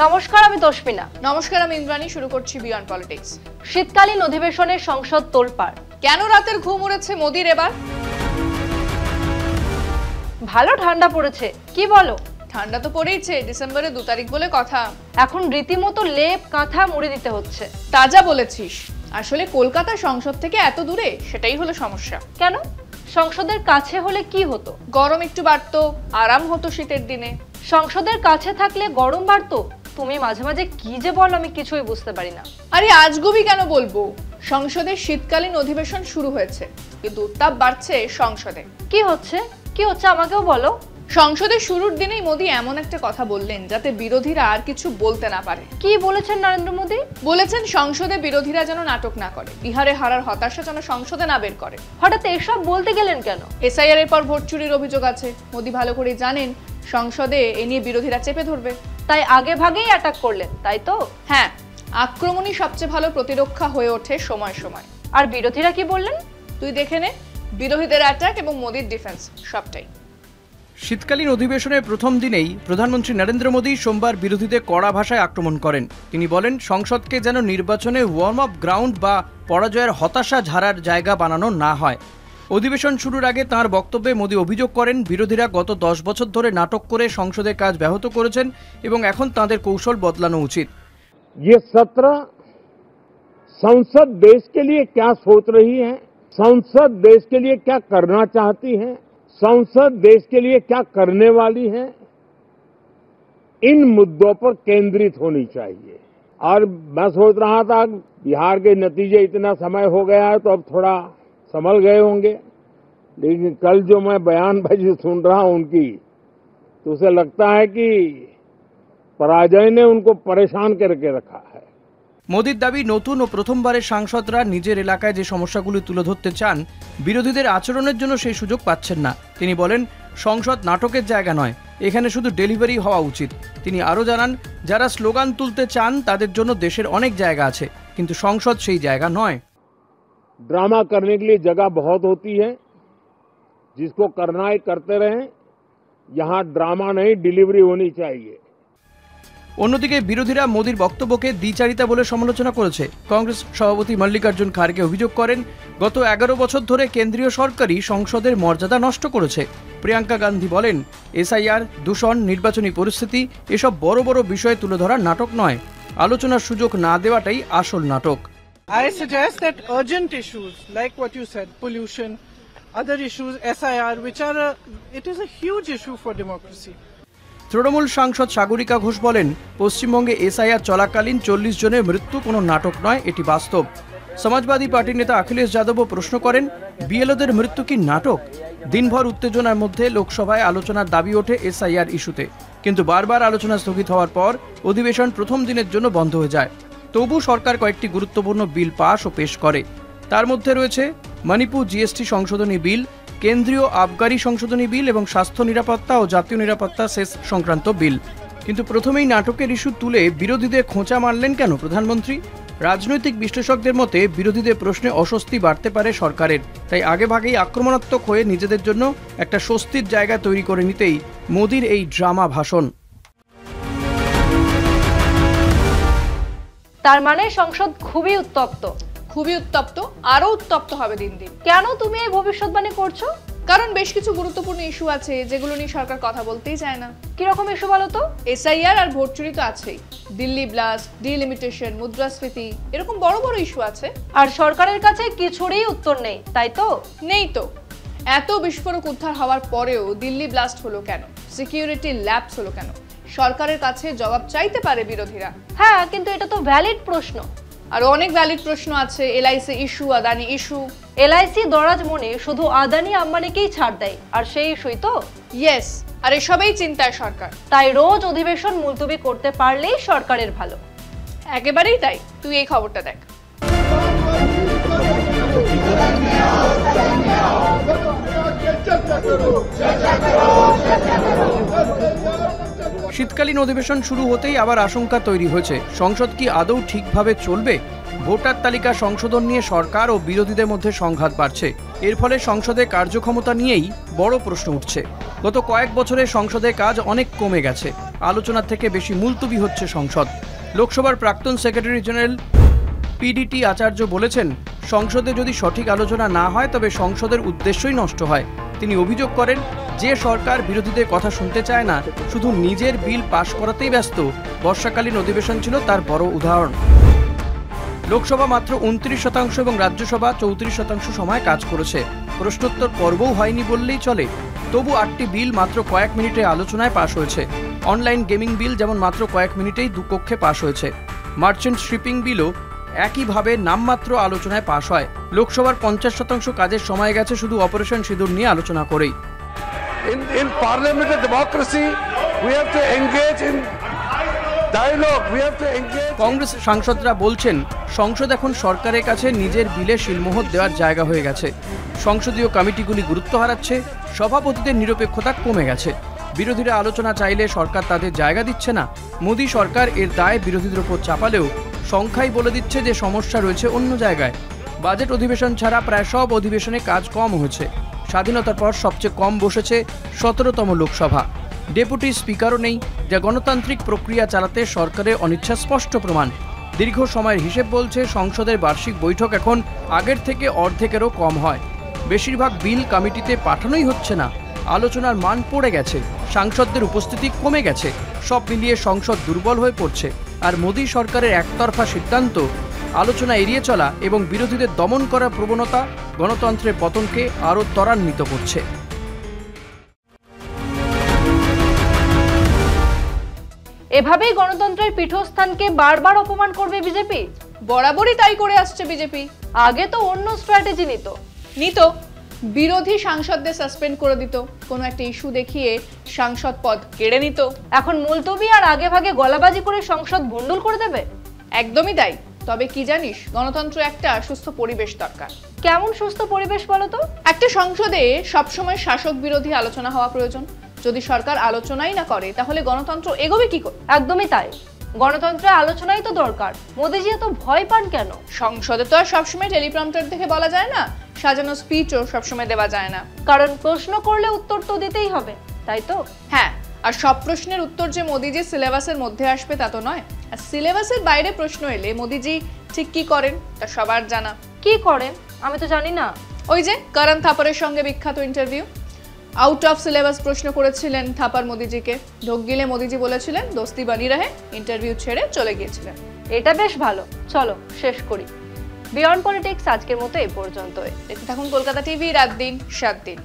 নমস্কার, আমি তস্মিনা। নমস্কার, আমি ইন্দ্রাণী। শুরু করছি বিয়ন্ড পলিটিক্স। শীতকালীন অধিবেশনে সংসদ তোলপাড়। কেন রাতের ঘুম উড়েছে মোদির এবার? ভালো ঠান্ডা পড়েছে, কি বলো? ঠান্ডা তো পড়েইছে, ডিসেম্বরে 2 তারিখ বলে কথা। এখন রীতিমতো লেপ কাঁথা মুড়ে দিতে হচ্ছে। তাজা বলেছিস। আসলে কলকাতা সংসদ থেকে এত দূরে, সেটাই হলো সমস্যা। কেন? সংসদের কাছে হলে কি হতো? গরম একটু বাড়তো, আরাম হতো শীতের দিনে। সংসদের কাছে থাকলে গরম বাড়তো? তুমি মাঝে মাঝে কি যে বলো, আমি কিছুই বুঝতে পারি না। আরে আজগুবি কেন বলবো? সংসদের শীতকালীন অধিবেশন শুরু হয়েছে, কিন্তু উত্তাপ বাড়ছে সংসদে। কি হচ্ছে আমাকেও বলো। সংসদের শুরুর দিনেই মোদি এমন একটা কথা বললেন যাতে বিরোধীরা আর কিছু বলতে না পারে। কি বলেছেন নরেন্দ্র মোদি? বলেছেন সংসদে বিরোধীরা যেন নাটক না করে, বিহারে হারার হতাশা যেন সংসদে না বের করে। হঠাৎ এসব বলতে গেলেন কেন? এসআইআর এর পর ভোট চুরির অভিযোগ আছে। মোদি ভালো করে জানেন সংসদে এ নিয়ে বিরোধীরা চেপে ধরবে, তাই আগে ভাগেই অ্যাটাক করলেন, তাই তো? হ্যাঁ, আক্রমণই সবচেয়ে ভালো প্রতিরক্ষা হয়ে ওঠে সময় সময়। আর বিরোধীরা কি বললেন তুই দেখে নে, বিরোধীদের অ্যাটাক এবং মোদির ডিফেন্স সবটাই। শীতকালীন অধিবেশনের প্রথম দিনেই প্রধানমন্ত্রী নরেন্দ্র মোদী সোমবার বিরোধীদের কড়া ভাষায় আক্রমণ করেন। তিনি বলেন, সংসদকে যেন নির্বাচনে ওয়ার্ম আপ গ্রাউন্ড বা পরাজয়ের হতাশা ঝাড়ার জায়গা বানানো না হয়। অধিবেশন শুরুর আগে তাঁর বক্তব্যে মোদী অভিযোগ করেন, বিরোধীরা গত 10 বছর ধরে নাটক করে সংসদের কাজ ব্যাহত করেছেন এবং এখন তাঁদের কৌশল বদলানো উচিত। ये सत्र संसद देश के लिए क्या सोच रही है, संसद देश के लिए क्या करना चाहती है, संसद देश के लिए क्या करने वाली है, इन मुद्दों पर केंद्रित होनी चाहिए। और मैं सोच रहा था बिहार के नतीजे इतना समय हो गया है तो अब थोड़ा संभल गए होंगे, लेकिन कल जो मैं बयानबाजी सुन रहा हूं उनकी, तो उसे लगता है कि पराजय ने उनको परेशान करके रखा है। মোদির দাবি, নতুন ও প্রথমবারের সাংসদরা নিজের এলাকায় যে সমস্যাগুলি তুলে ধরতে চান, বিরোধীদের আচরণের জন্য সেই সুযোগ পাচ্ছেন না। তিনি বলেন, সংসদ নাটকের জায়গা নয়, এখানে শুধু ডেলিভারি হওয়া উচিত। তিনি আরও জানান, যারা স্লোগান তুলতে চান তাদের জন্য দেশের অনেক জায়গা আছে, কিন্তু সংসদ সেই জায়গা নয়। ड्रामा करने के लिए जगह बहुत होती है, जिसको करना है करते रहें, यहाँ ड्रामा नहीं डिलीवरी होनी चाहिए। অন্যদিকে বিরোধীরা মোদির বক্তব্যকে দ্বিচারিতা বলে সমালোচনা করেছে। কংগ্রেস সভাপতি মল্লিকার্জুন খার্গে অভিযোগ করেন, গত 11 বছর ধরে কেন্দ্রীয় সরকারই সংসদের মর্যাদা নষ্ট করেছে। প্রিয়াঙ্কা গান্ধী বলেন, এসআইআর, দূষণ, নির্বাচনী পরিস্থিতি এসব বড় বড় বিষয় তুলে ধরা নাটক নয়, আলোচনার সুযোগ না দেওয়াটাই আসল নাটক। I suggest that urgent issues like what you said, pollution, other issues, SIR, it is a huge issue for democracy. Trinamool সাংসদ সাগরিকা ঘোষ বলেন, পশ্চিমবঙ্গে এসআইআর চলাকালীন 40 জনের মৃত্যু কোনো নাটক নয়, এটি বাস্তব। সমাজবাদী পার্টির নেতা অখিলেশ যাদবও প্রশ্ন করেন, বিএলওদের মৃত্যু কি নাটক? দিনভর উত্তেজনার মধ্যে লোকসভায় আলোচনার দাবি ওঠে এসআইআর ইস্যুতে, কিন্তু বারবার আলোচনা স্থগিত হওয়ার পর অধিবেশন প্রথম দিনের জন্য বন্ধ হয়ে যায়। তবু সরকার কয়েকটি গুরুত্বপূর্ণ বিল পাস ও পেশ করে। তার মধ্যে রয়েছে মণিপুর জিএসটি সংশোধনী বিল, কেন্দ্রীয় আবগারি সংশোধনী বিল এবং স্বাস্থ্য নিরাপত্তা ও জাতীয় নিরাপত্তা সেস সংক্রান্ত বিল। কিন্তু প্রথমেই নাটকের ইস্যু তুলে বিরোধীদের খোঁচা মারলেন কেন প্রধানমন্ত্রী? রাজনৈতিক বিশ্লেষকদের মতে, বিরোধীদের প্রশ্নে অস্বস্তি বাড়তে পারে সরকারের, তাই আগেভাগেই আক্রমণাত্মক হয়ে নিজেদের জন্য একটা স্বস্তির জায়গা তৈরি করে নিতেই মোদির এই ড্রামা ভাষণ। তার মানে সংসদ খুবই উত্তপ্ত। খুবই উত্তপ্ত, আরো উত্তপ্ত হবে দিন দিন। কেন তুমি এই ভবিষ্যৎবাণী করছো? কারণ বেশ কিছু গুরুত্বপূর্ণ ইস্যু আছে যেগুলো নিয়ে সরকার কথা বলতেই চায় না। কিরকম ইস্যু বলো তো? এসআইআর আর ভোট চুরি তো আছেই, দিল্লি ব্লাস্ট, ডিলিমিটেশন, মুদ্রাস্ফীতি, এরকম বড় বড় ইস্যু আছে। আর সরকারের কাছে কিছুরই উত্তর নেই, তাই তো? নেই তো। এত বিস্ফোরক উদ্ধার হওয়ার পরেও দিল্লি ব্লাস্ট হলো কেন, সিকিউরিটি ল্যাপস হলো কেন? সরকারের কাছে জবাব চাইতে পারে বিরোধীরা। হ্যাঁ, কিন্তু এটা তো ভ্যালিড প্রশ্ন। আর অনেক ভ্যালিড প্রশ্ন আছে, LIC issue, Adani issue. LIC দরাজ মনে শুধু আদানি আম্বানিকেই ছাড় দেয়, আর সেই ইস্যুই তো। ইয়েস, আর এসবেই চিন্তায় সরকার। তাই রোজ অধিবেশন মুলতবি করতে পারলেই সরকারের ভালো। একেবারেই তাই। তুই এই খবরটা দেখ। শীতকালীন অধিবেশন শুরু হতেই আবার আশঙ্কা তৈরি হয়েছে, সংসদ কি আদৌ ঠিকভাবে চলবে? ভোটার তালিকা সংশোধন নিয়ে সরকার ও বিরোধীদের মধ্যে সংঘাত বাড়ছে। এর ফলে সংসদে কার্যক্ষমতা নিয়েই বড় প্রশ্ন উঠছে। গত কয়েক বছরে সংসদের কাজ অনেক কমে গেছে। আলোচনার থেকে বেশি মুলতবি হচ্ছে সংসদ। লোকসভার প্রাক্তন সেক্রেটারি জেনারেল পিডিটি আচার্য বলেছেন, সংসদে যদি সঠিক আলোচনা না হয় তবে সংসদের উদ্দেশ্যই নষ্ট হয়। তিনি অভিযোগ করেন, যে সরকার বিরোধীদের কথা শুনতে চায় না, শুধু নিজের বিল পাশ করাতেই ব্যস্ত, বর্ষাকালীন অধিবেশন ছিল তার বড় উদাহরণ। লোকসভা মাত্র 29% এবং রাজ্যসভা 34% সময় কাজ করেছে। প্রশ্নোত্তর পর্বও হয়নি বললেই চলে। তবু 8টি বিল মাত্র কয়েক মিনিটে আলোচনায় পাশ হয়েছে। অনলাইন গেমিং বিল যেমন মাত্র কয়েক মিনিটেই দুকক্ষে পাশ হয়েছে। মার্চেন্ট শিপিং বিলও একইভাবে নামমাত্র আলোচনায় পাশ হয়। লোকসভার 50% কাজের সময় গেছে শুধু অপারেশন সিঁদুর নিয়ে আলোচনা করেই। In parliamentary democracy, we have to engage in dialogue. We have to engage. Congress সাংসদরা বলছেন, সংসদ এখন সরকারের কাছে নিজের বিলে শিলমোহর দেওয়ার জায়গা হয়ে গেছে। সংসদীয় কমিটিগুলি গুরুত্ব হারাচ্ছে, সভাপতিদের নিরপেক্ষতা কমে গেছে। বিরোধীরা আলোচনা চাইলে সরকার তাদের জায়গা দিচ্ছে না। মোদী সরকার এর দায় বিরোধীদের উপর চাপালেও সংখ্যাই বলে দিচ্ছে যে সমস্যা রয়েছে অন্য জায়গায়। বাজেট অধিবেশন ছাড়া প্রায় সব অধিবেশনে কাজ কম হয়েছে। স্বাধীনতার পর সবচেয়ে কম বসেছে 17তম লোকসভা। ডেপুটি স্পিকারও নেই, যা গণতান্ত্রিক প্রক্রিয়া চালাতে সরকারের অনিচ্ছা স্পষ্ট প্রমাণ। দীর্ঘ সময়ের হিসেব বলছে সংসদের বার্ষিক বৈঠক এখন আগের থেকে অর্ধেকেরও কম হয়। বেশিরভাগ বিল কমিটিতে পাঠানোই হচ্ছে না। আলোচনার মান পড়ে গেছে, সাংসদদের উপস্থিতি কমে গেছে। সব মিলিয়ে সংসদ দুর্বল হয়ে পড়ছে। আর মোদী সরকারের একতরফা সিদ্ধান্ত, আলোচনা এড়িয়ে চলা এবং বিরোধীদের দমন করার প্রবণতা গণতন্ত্রের পতনকে আরও ত্বরান্বিত করছে। এভাবেই গণতন্ত্রের পীঠস্থানকে বারবার অপমান করবে বিজেপি। বরাবরই তাই করে আসছে বিজেপি। আগে তো অন্য স্ট্র্যাটেজি নিত। বিরোধী সাংসদদের সাসপেন্ড করে দিত, কোনো একটা ইস্যু দেখিয়ে সাংসদ পদ কেড়ে নিত। এখন মুলতবি আর আগে ভাগে গলাবাজি করে সংসদ ভণ্ডুল করে দেবে। একদমই তাই। তবে কি জানিস, গণতন্ত্র একটা সুস্থ পরিবেশ দরকার। কেমন সুস্থ পরিবেশ বলো তো? একটা সংসদে সবসময় শাসক বিরোধী আলোচনা হওয়া প্রয়োজন। যদি সরকার আলোচনাই না করে তাহলে গণতন্ত্র এগোবে কি করে? একদমই তাই, গণতন্ত্রে আলোচনাই তো দরকার। মোদিজি এত ভয় পান কেন? সংসদে তো আর সবসময় টেলিপ্রম্পটার দেখে বলা যায় না, সাজানো স্পিচও সবসময় দেওয়া যায় না। কারণ প্রশ্ন করলে উত্তর তো দিতেই হবে, তাই তো? হ্যাঁ, আর সব প্রশ্নের উত্তর যে মোদিজি সিলেবাসের মধ্যে আসবে তা তো নয়। আর সিলেবাসের বাইরে প্রশ্ন এলে মোদিজি ঠিক কি করেন তা সবার জানা। কি করেন আমি তো জানি না। ওই যে করণ থাপারের সঙ্গে বিখ্যাত ইন্টারভিউ, আউট অফ সিলেবাস প্রশ্ন করেছিলেন থাপার মোদিজিকে। ঢোক গিলে মোদিজি বলেছিলেন দোস্তি বানি রহে, ইন্টারভিউ ছেড়ে চলে গিয়েছিলেন। এটা বেশ ভালো। চলো শেষ করি। বিয়ন্ড পলিটিক্স আজকের মতো এই পর্যন্তই। দেখতে থাকুন কলকাতা টিভি, রাত দিন 7 দিন।